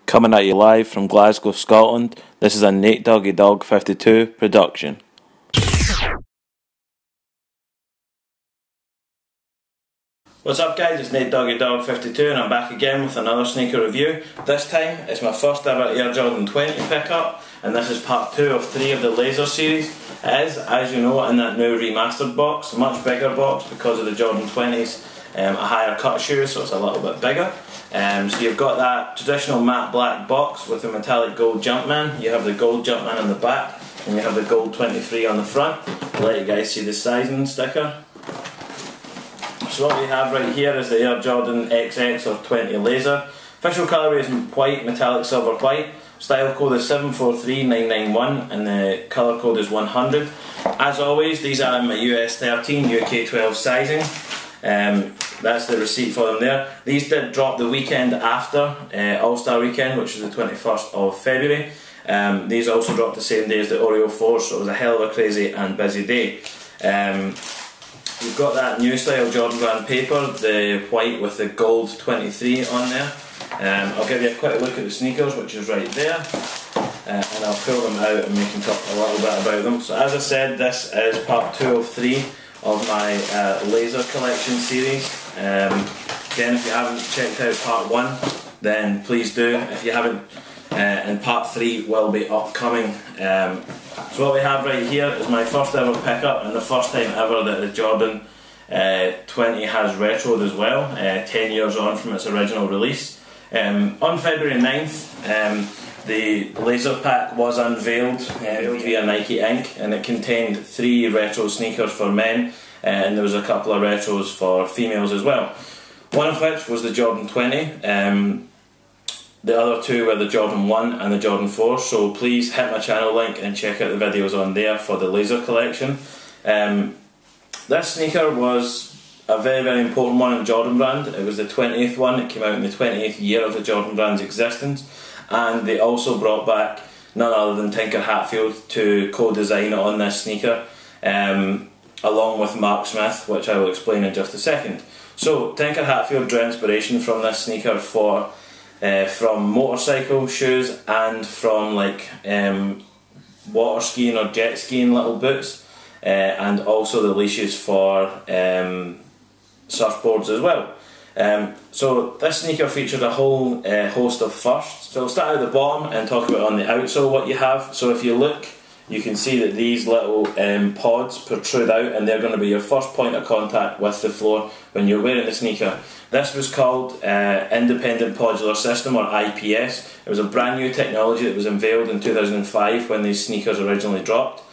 Coming at you live from Glasgow, Scotland, this is a Nate Doggy Dog 52 production. What's up guys, it's Nate Doggy Dog 52 and I'm back again with another sneaker review. This time it's my first ever Air Jordan 20 pickup, and this is part 2 of 3 of the Laser series. It is, as you know, in that new remastered box, a much bigger box because of the Jordan 20s, a higher cut shoe, so it's a little bit bigger. So you've got that traditional matte black box with the metallic gold Jumpman. You have the gold Jumpman on the back and you have the gold 23 on the front. I'll let you guys see the sizing sticker. So what we have right here is the Air Jordan XX or 20 Laser. Official colourway is white, metallic silver white. Style code is 743991 and the colour code is 100. As always, these are in my US 13, UK 12 sizing. That's the receipt for them there. These did drop the weekend after All-Star weekend, which was the 21st of February. These also dropped the same day as the Oreo 4, so it was a hell of a crazy and busy day. You've got that new style Jordan brand paper, the white with the gold 23 on there. I'll give you a quick look at the sneakers, which is right there, and I'll pull them out and we can talk a little bit about them. So as I said, this is part 2 of 3 of my Laser collection series. Again, if you haven't checked out part 1, then please do. If you haven't, and part 3 will be upcoming. So what we have right here is my first ever pickup and the first time ever that the Jordan 20 has retroed as well, 10 years on from its original release. On February 9th, the Laser pack was unveiled via Nike Inc, and it contained 3 retro sneakers for men, and there was a couple of retros for females as well. One of which was the Jordan 20. The other 2 were the Jordan 1 and the Jordan 4, so please hit my channel link and check out the videos on there for the Laser collection. This sneaker was a very, very important one in the Jordan brand. It was the 20th one, it came out in the 20th year of the Jordan brand's existence, and they also brought back none other than Tinker Hatfield to co-design on this sneaker, along with Mark Smith, which I will explain in just a second. So Tinker Hatfield drew inspiration from this sneaker from motorcycle shoes and from like water skiing or jet skiing little boots, and also the leashes for surfboards as well. So this sneaker featured a whole host of firsts. So I'll start at the bottom and talk about on the outsole what you have. So if you look, you can see that these little pods protrude out, and they're going to be your first point of contact with the floor when you're wearing the sneaker. This was called Independent Podular System, or IPS. It was a brand new technology that was unveiled in 2005 when these sneakers originally dropped.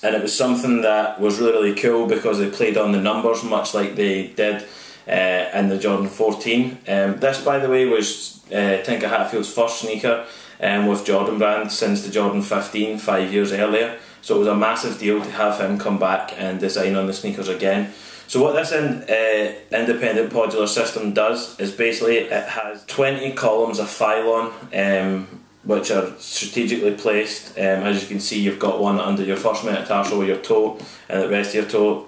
And it was something that was really, really cool because they played on the numbers much like they did in the Jordan 14. This, by the way, was Tinker Hatfield's first sneaker with Jordan brand since the Jordan 15, 5 years earlier. So it was a massive deal to have him come back and design on the sneakers again. So what this independent podular system does is basically it has 20 columns of phylon, which are strategically placed. As you can see, you've got one under your first metatarsal with your toe, and the rest of your toe,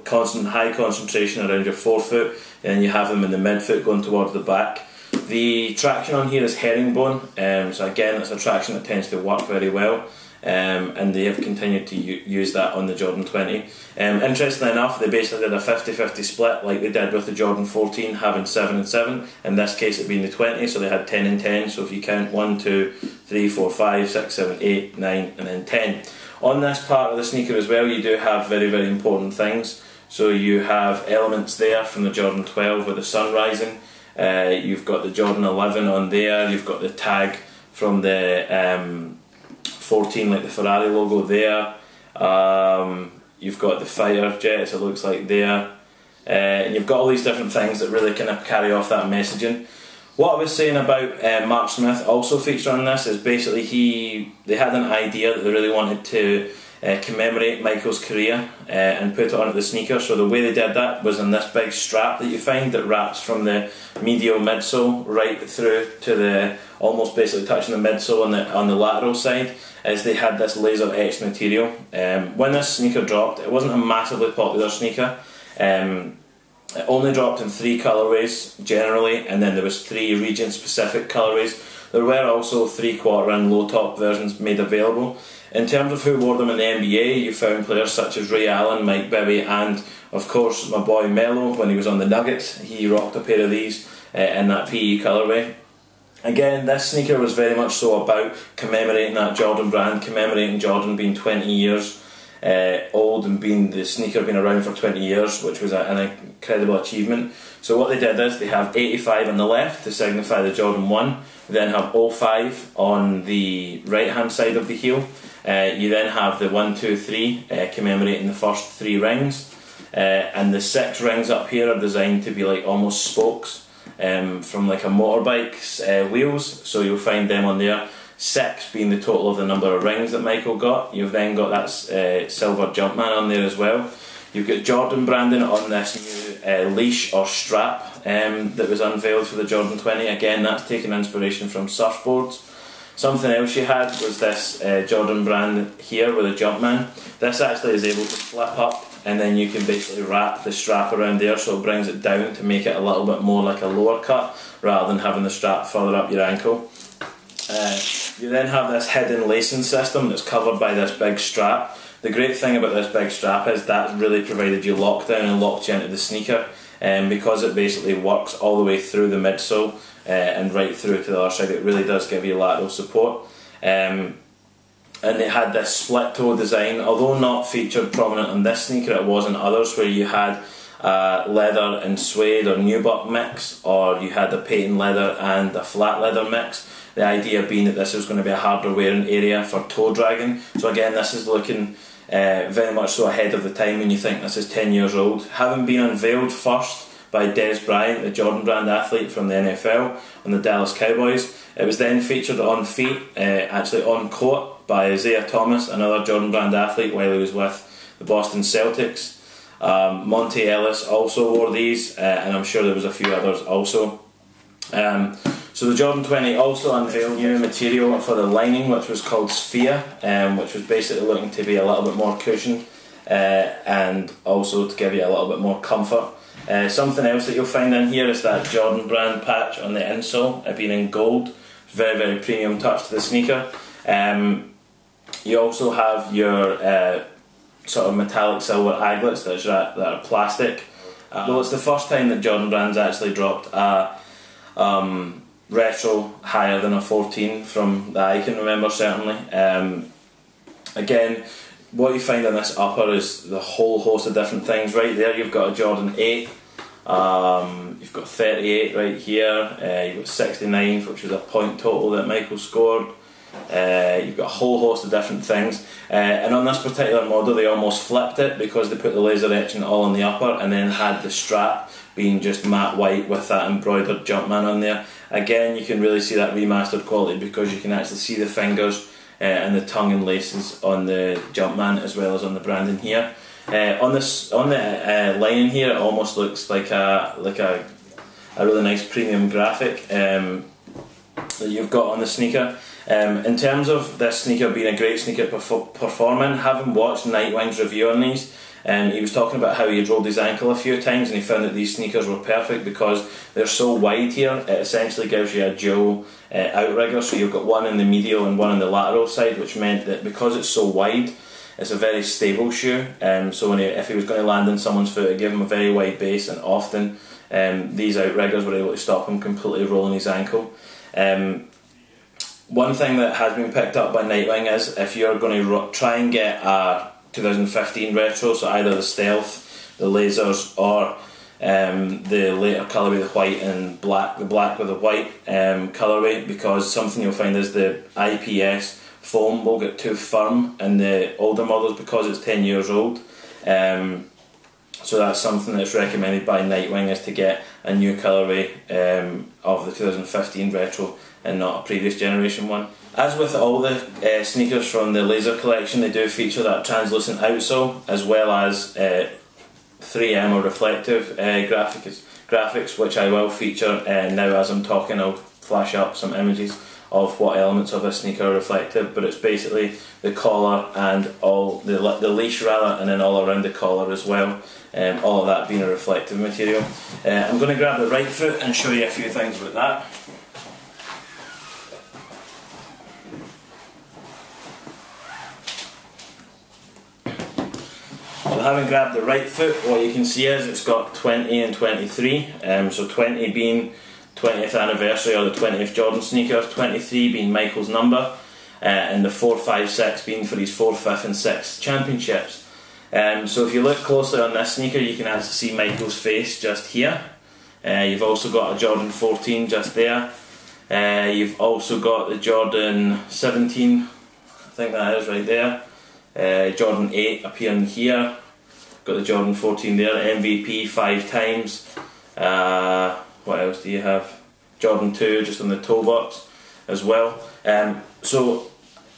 high concentration around your forefoot, and then you have them in the midfoot going towards the back. The traction on here is herringbone, so again it's a traction that tends to work very well, and they have continued to use that on the Jordan 20. Interestingly enough, they basically did a 50-50 split like they did with the Jordan 14, having 7 and 7, in this case it being the 20, so they had 10 and 10, so if you count 1, 2, 3, 4, 5, 6, 7, 8, 9 and then 10. On this part of the sneaker as well, you do have very, very important things. So you have elements there from the Jordan 12 with the sun rising. You've got the Jordan 11 on there, you've got the tag from the 14, like the Ferrari logo there. You've got the fighter jets, it looks like there. And you've got all these different things that really kind of carry off that messaging. What I was saying about Mark Smith also featured on this is basically they had an idea that they really wanted to commemorate Michael's career and put it onto the sneaker. So the way they did that was on this big strap that you find that wraps from the medial midsole right through to the almost basically touching the midsole on the lateral side, as they had this laser etched material. When this sneaker dropped, it wasn't a massively popular sneaker. It only dropped in 3 colourways generally, and then there was 3 region-specific colourways. There were also 3/4 low top versions made available. In terms of who wore them in the NBA, you found players such as Ray Allen, Mike Bibby, and of course my boy Melo when he was on the Nuggets. He rocked a pair of these in that PE colourway. Again, this sneaker was very much so about commemorating that Jordan brand, commemorating Jordan being 20 years old and being the sneaker being around for 20 years, which was an incredible achievement. So what they did is they have 85 on the left to signify the Jordan 1, they then have 05 on the right hand side of the heel. You then have the 1, 2, 3 commemorating the first 3 rings, and the 6 rings up here are designed to be like almost spokes from like a motorbike's wheels, so you'll find them on there. 6 being the total of the number of rings that Michael got. You've then got that silver Jumpman on there as well. You've got Jordan branding on this new leash or strap that was unveiled for the Jordan 20. Again, that's taken inspiration from surfboards. Something else you had was this Jordan brand here with a Jumpman. This actually is able to flip up, and then you can basically wrap the strap around there, so it brings it down to make it a little bit more like a lower cut rather than having the strap further up your ankle. You then have this hidden lacing system that's covered by this big strap. The great thing about this big strap is that really provided you lockdown and locked you into the sneaker, because it basically works all the way through the midsole and right through to the other side. It really does give you lateral support. And it had this split toe design, although not featured prominent on this sneaker, it was in others where you had leather and suede or nubuck mix, or you had a patent leather and a flat leather mix. The idea being that this was going to be a harder wearing area for toe dragging. So again, this is looking very much so ahead of the time when you think this is 10 years old. Having been unveiled first by Des Bryant, the Jordan brand athlete from the NFL on the Dallas Cowboys, it was then featured on feet, actually on court, by Isaiah Thomas, another Jordan brand athlete, while he was with the Boston Celtics. Monte Ellis also wore these, and I'm sure there was a few others also. So the Jordan 20 also unveiled new material for the lining, which was called Sphere, which was basically looking to be a little bit more cushion and also to give you a little bit more comfort. Something else that you'll find in here is that Jordan brand patch on the insole, it being in gold. Very, very premium touch to the sneaker. You also have your sort of metallic silver aglets that are plastic. Well, it's the first time that Jordan brand's actually dropped a retro higher than a 14 from that I can remember, certainly. Again, what you find on this upper is the whole host of different things. Right there you've got a Jordan 8, you've got 38 right here, you've got 69, which was a point total that Michael scored. You've got a whole host of different things, and on this particular model they almost flipped it because they put the laser etching all on the upper and then had the strap being just matte white with that embroidered Jumpman on there. Again, you can really see that remastered quality because you can actually see the fingers and the tongue and laces on the Jumpman as well as on the branding here. On the lining here, it almost looks like a really nice premium graphic that you've got on the sneaker. In terms of this sneaker being a great sneaker performing, having watched Nightwing's review on these, he was talking about how he had rolled his ankle a few times and he found that these sneakers were perfect because they're so wide here. It essentially gives you a dual outrigger, so you've got one in the medial and one on the lateral side, which meant that because it's so wide, it's a very stable shoe. So if he was going to land on someone's foot, it gave him a very wide base, and often these outriggers were able to stop him completely rolling his ankle. One thing that has been picked up by Nightwing is if you're going to try and get a 2015 retro, so either the Stealth, the Lasers, or the later colourway, the white and black, the black with the white colourway, because something you'll find is the IPS foam will get too firm in the older models because it's 10 years old. So that's something that's recommended by Nightwing, is to get a new colourway of the 2015 retro and not a previous generation one. As with all the sneakers from the Laser collection, they do feature that translucent outsole as well as 3M or reflective graphics, which I will feature now as I'm talking. I'll flash up some images of what elements of this sneaker are reflective, but it's basically the collar and all the leash rather, and then all around the collar as well. All of that being a reflective material. I'm going to grab the right foot and show you a few things about that. So having grabbed the right foot, what you can see is it's got 20 and 23, so 20 being 20th anniversary or the 20th Jordan sneaker, 23 being Michael's number, and the 4, 5, 6 being for his 4th, 5th and 6th championships. So if you look closely on this sneaker, you can actually see Michael's face just here. You've also got a Jordan 14 just there. You've also got the Jordan 17, I think that is right there. Jordan 8 appearing here. Got the Jordan 14 there, MVP 5 times. What else do you have? Jordan 2 just on the toe box as well. So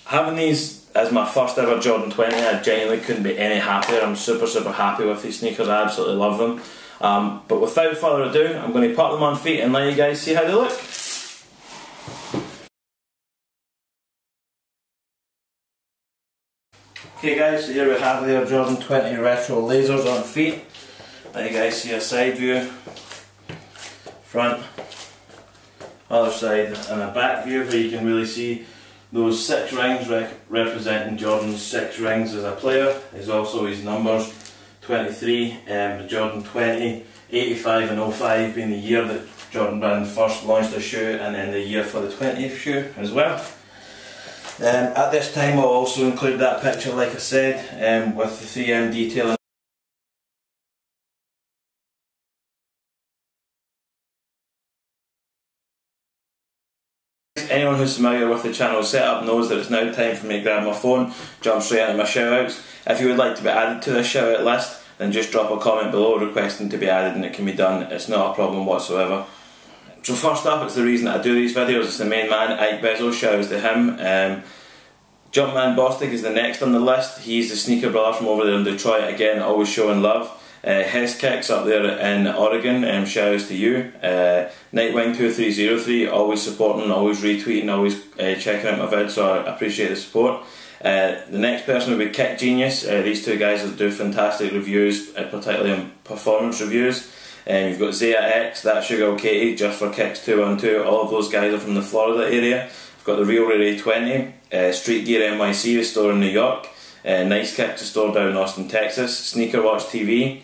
having these as my first ever Jordan 20, I genuinely couldn't be any happier. I'm super happy with these sneakers, I absolutely love them. But without further ado, I'm going to put them on feet and let you guys see how they look. Okay guys, so here we have the Jordan 20 Retro Lasers on feet. Let you guys see a side view, front, other side and a back view where you can really see those 6 rings representing Jordan's 6 rings as a player. There's also his numbers, 23, the Jordan 20, 85 and 05 being the year that Jordan Brand first launched the shoe, and then the year for the 20th shoe as well. At this time I'll also include that picture, like I said, with the 3M detailing. Anyone who's familiar with the channel setup knows that it's now time for me to grab my phone, jump straight into my shoutouts. If you would like to be added to this shoutout list, then just drop a comment below requesting to be added and it can be done. It's not a problem whatsoever. So first up, it's the reason that I do these videos. It's the main man, Ike Bezos, shoutouts to him. Jumpman Bostic is the next on the list. He's the sneaker brother from over there in Detroit, again always showing love. Hess Kicks up there in Oregon, shoutouts to you. Nightwing2303, always supporting, always retweeting, always checking out my vids, so I appreciate the support. The next person would be Kick Genius. These two guys do fantastic reviews, particularly on performance reviews. You've got Zaya X, That's Your Girl Katie, Just for Kicks 212, all of those guys are from the Florida area. We've got the Real Ray 20, Street Gear NYC, the store in New York, Nice Kicks, the store down in Austin, Texas, Sneaker Watch TV,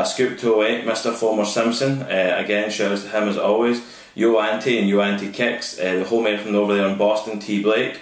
Scoop 208, Mr. Fulmer Simpson, again shoutouts to him as always, Yo Auntie and Yo Auntie Kicks, the homemade from over there in Boston, T Blake,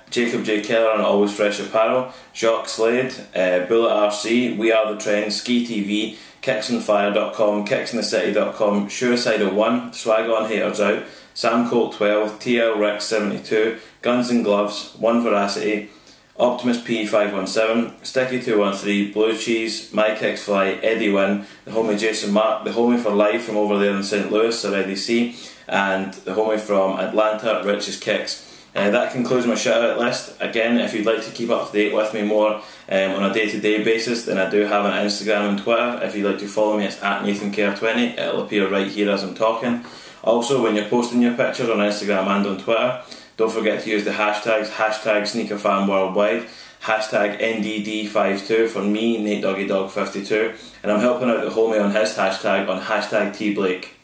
Jacob J. Keller on Always Fresh Apparel, Jacques Slade, Bullet RC, We Are The Trend, Ski TV, kicksonfire.com, kicksonthecity.com, Suicidal1, Swag On Haters Out, Sam Colt 12, TL Rex 72, Guns and Gloves, One Veracity, Optimus P517, Sticky 213, Blue Cheese, My Kicks Fly, Eddie Wynn, the homie Jason Mark, the homie for life from over there in St. Louis, Sir Eddie C, and the homie from Atlanta, Rich's Kicks. That concludes my shoutout list. Again, if you'd like to keep up to date with me more on a day-to-day basis, then I do have an Instagram and Twitter. If you'd like to follow me, it's @NathanCare20. It'll appear right here as I'm talking. Also, when you're posting your pictures on Instagram and on Twitter, don't forget to use the hashtags, #SneakerFanWorldwide, #NDD52 for me, NateDoggyDog52, and I'm helping out the homie on his hashtag on #TBlake.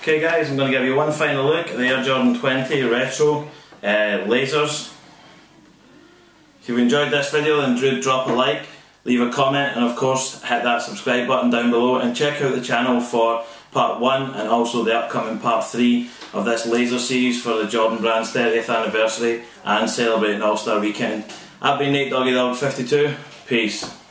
Okay guys, I'm going to give you one final look at the Air Jordan 20 Retro Lasers. If you've enjoyed this video, then do drop a like, leave a comment, and of course hit that subscribe button down below, and check out the channel for part 1 and also the upcoming part 3 of this laser series for the Jordan Brand's 30th anniversary and celebrating All-Star Weekend. I've been NateDoggyDog52, peace.